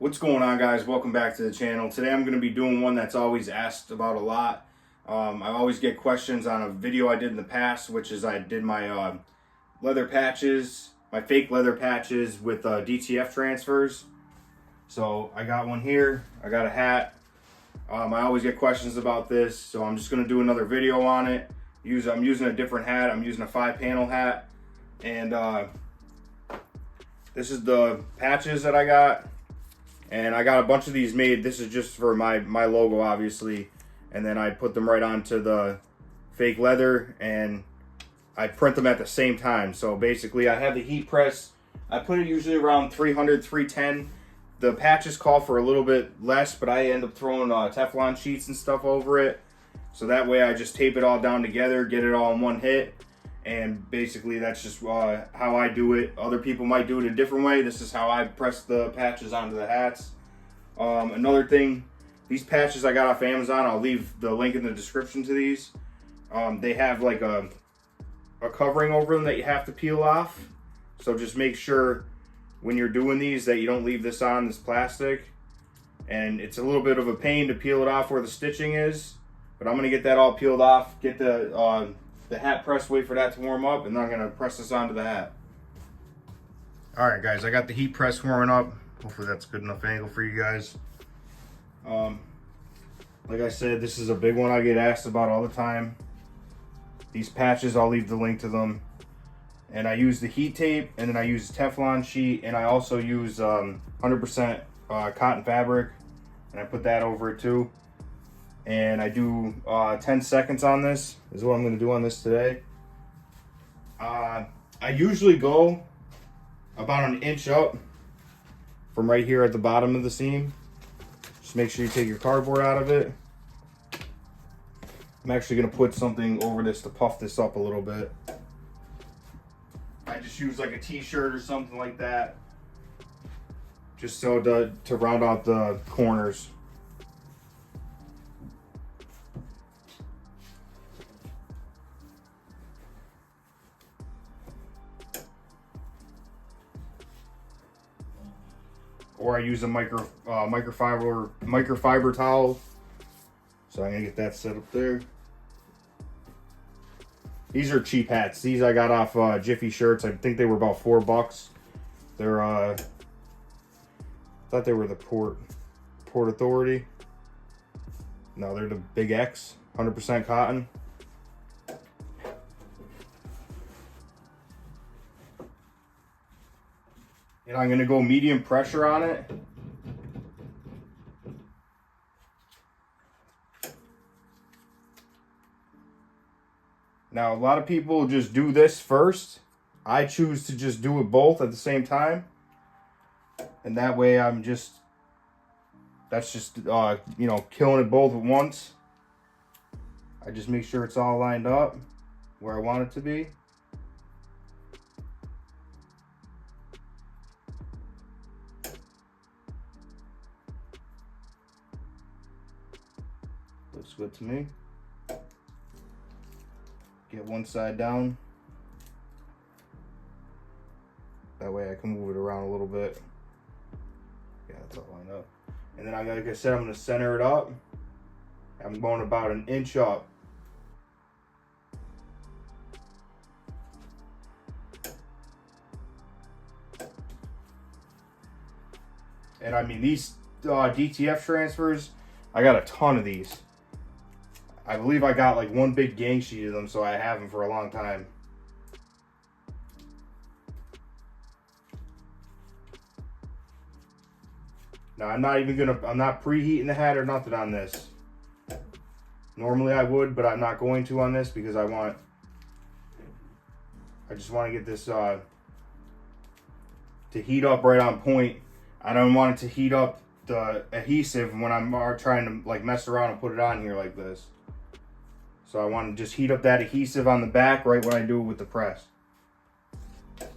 What's going on, guys? Welcome back to the channel. Today I'm going to be doing one that's always asked about a lot. I always get questions on a video I did in the past, which is I did my leather patches, my fake leather patches with DTF transfers. So I got one here. I got a hat. I always get questions about this, so I'm just going to do another video on it. I'm using a different hat. I'm using a 5-panel hat, and this is the patches that I got. And I got a bunch of these made. This is just for my logo, obviously. And then I put them right onto the fake leather and I print them at the same time. So basically I have the heat press. I put it usually around 300, 310. The patches call for a little bit less, but I end up throwing Teflon sheets and stuff over it. So that way I just tape it all down together, get it all in one hit. And basically that's just how I do it. Other people might do it a different way. This is how I press the patches onto the hats. Another thing, these patches I got off Amazon, I'll leave the link in the description to these. They have like a covering over them that you have to peel off. So just make sure when you're doing these that you don't leave this on, this plastic. And it's a little bit of a pain to peel it off where the stitching is. But I'm going to get that all peeled off, get the hat press, wait for that to warm up, and then I'm going to press this onto the hat. Alright guys, I got the heat press warming up. Hopefully that's good enough angle for you guys. Like I said, this is a big one I get asked about all the time. These patches, I'll leave the link to them. And I use the heat tape, and then I use Teflon sheet, and I also use 100% cotton fabric, and I put that over it too. And I do 10 seconds on this, is what I'm going to do on this today. I usually go about an inch up from right here at the bottom of the seam. Just make sure you take your cardboard out of it. I'm actually going to put something over this to puff this up a little bit. I just use like a t-shirt or something like that, just so to round out the corners. Or I use a microfiber towel. So I'm gonna get that set up there. These are cheap hats. These I got off Jiffy Shirts. I think they were about $4. They're I thought they were the Port Authority. No, they're the Big X, 100% cotton. And I'm gonna go medium pressure on it. Now, a lot of people just do this first. I choose to just do it both at the same time. And that way that's just, you know, killing it both at once. I just make sure it's all lined up where I want it to be. Looks good to me. Get one side down. That way I can move it around a little bit. Yeah, that's all lined up. And then like I said, I'm gonna center it up. I'm going about an inch up. And I mean, these DTF transfers, I got a ton of these. I believe I got like one big gang sheet of them, so I have them for a long time. Now I'm not preheating the hat or nothing on this. Normally I would, but I'm not going to on this because I just want to get this to heat up right on point. I don't want it to heat up the adhesive when I'm trying to like mess around and put it on here like this. So I want to just heat up that adhesive on the back right when I do it with the press. Just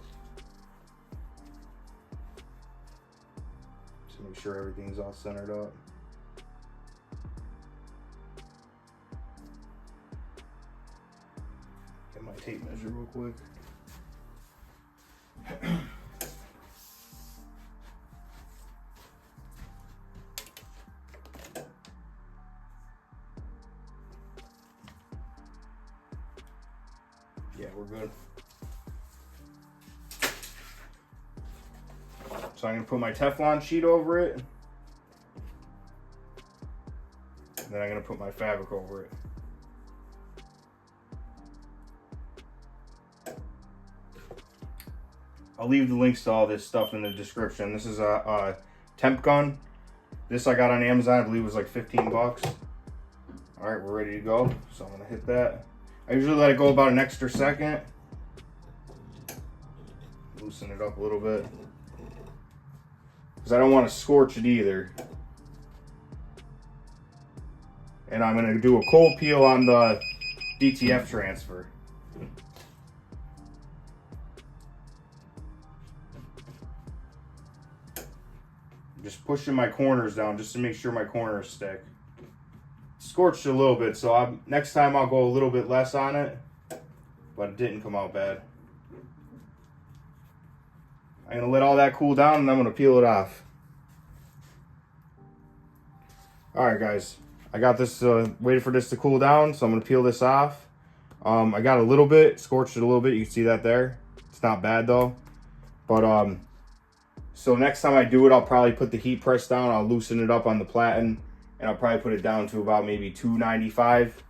make sure everything's all centered up. Get my tape measure real quick. we're good. So I'm gonna put my Teflon sheet over it. And then I'm gonna put my fabric over it. I'll leave the links to all this stuff in the description. This is a temp gun. This I got on Amazon, I believe it was like 15 bucks. All right, we're ready to go. So I'm gonna hit that. I usually let it go about an extra second. Loosen it up a little bit. Because I don't want to scorch it either. And I'm gonna do a cold peel on the DTF transfer. Just pushing my corners down just to make sure my corners stick. Scorched a little bit, so next time I'll go a little bit less on it, but it didn't come out bad. I'm gonna let all that cool down and I'm gonna peel it off. All right, guys, I got this, waited for this to cool down, so I'm gonna peel this off. I got a little bit, scorched it a little bit, you can see that there. It's not bad though, but so next time I do it, I'll probably put the heat press down, I'll loosen it up on the platen, and I'll probably put it down to about maybe 295.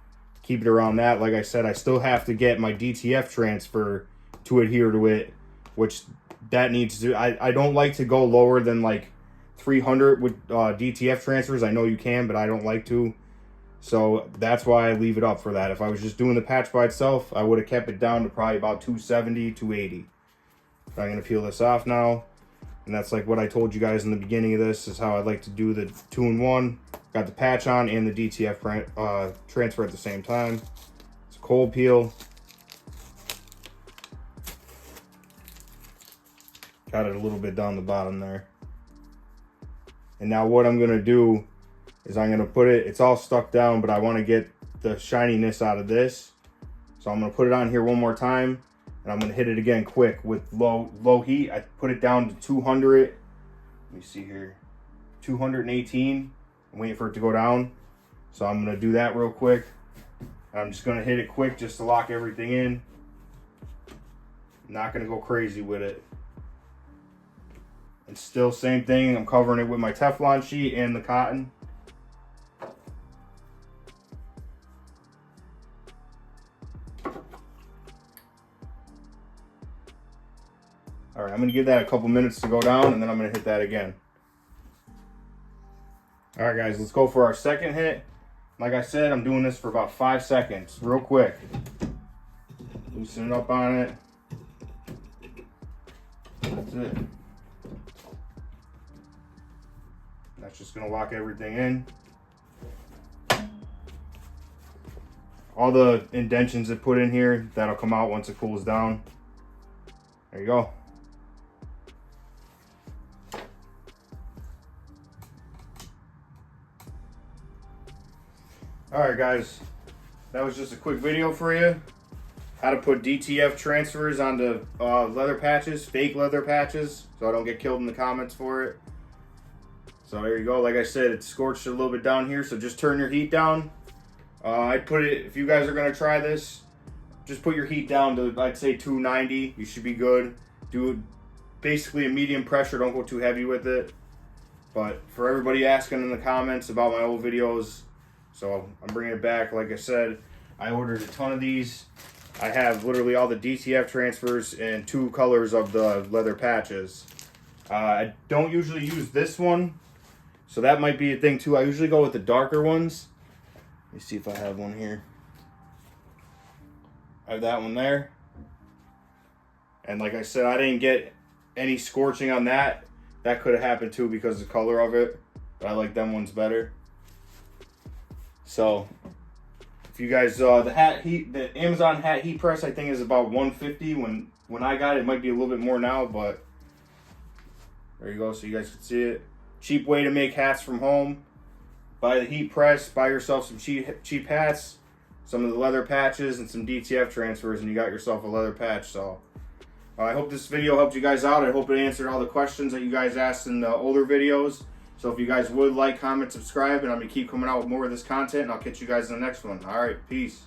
Keep it around that. Like I said, I still have to get my DTF transfer to adhere to it, which that needs to, I don't like to go lower than like 300 with DTF transfers. I know you can, but I don't like to. So that's why I leave it up for that. If I was just doing the patch by itself, I would have kept it down to probably about 270, 280. So I'm going to peel this off now. And that's like what I told you guys in the beginning of this, is how I'd like to do the 2-in-1. Got the patch on and the DTF transfer at the same time. It's a cold peel. Got it a little bit down the bottom there. And now what I'm gonna do is I'm gonna put it, it's all stuck down, but I wanna get the shininess out of this. So I'm gonna put it on here one more time. And I'm gonna hit it again quick with low heat. I put it down to 200. Let me see here, 218. I'm waiting for it to go down. So I'm gonna do that real quick. I'm just gonna hit it quick just to lock everything in. Not gonna go crazy with it. And still same thing, I'm covering it with my Teflon sheet and the cotton. All right, I'm gonna give that a couple minutes to go down and then I'm gonna hit that again. All right, guys, let's go for our second hit. Like I said, I'm doing this for about 5 seconds, real quick. Loosen it up on it. That's it. That's just gonna lock everything in. All the indentions that put in here, that'll come out once it cools down. There you go. Alright guys, that was just a quick video for you. How to put DTF transfers onto leather patches, fake leather patches, so I don't get killed in the comments for it. So there you go. Like I said, it's scorched a little bit down here, so just turn your heat down. I'd put it, if you guys are going to try this, just put your heat down to, I'd say 290. You should be good. Do basically a medium pressure, don't go too heavy with it. But for everybody asking in the comments about my old videos, so I'm bringing it back. Like I said, I ordered a ton of these. I have literally all the DTF transfers and 2 colors of the leather patches. I don't usually use this one, so that might be a thing too. I usually go with the darker ones. Let me see if I have one here. I have that one there. And like I said, I didn't get any scorching on that. That could have happened too because of the color of it, but I like them ones better. So if you guys, the Amazon hat heat press I think is about 150. When I got it, it might be a little bit more now, but there you go, so you guys can see it. Cheap way to make hats from home. Buy the heat press, buy yourself some cheap hats, some of the leather patches, and some DTF transfers, and you got yourself a leather patch. So I hope this video helped you guys out. I hope it answered all the questions that you guys asked in the older videos. So if you guys would like, comment, subscribe, and I'm going to keep coming out with more of this content, and I'll catch you guys in the next one. All right, peace.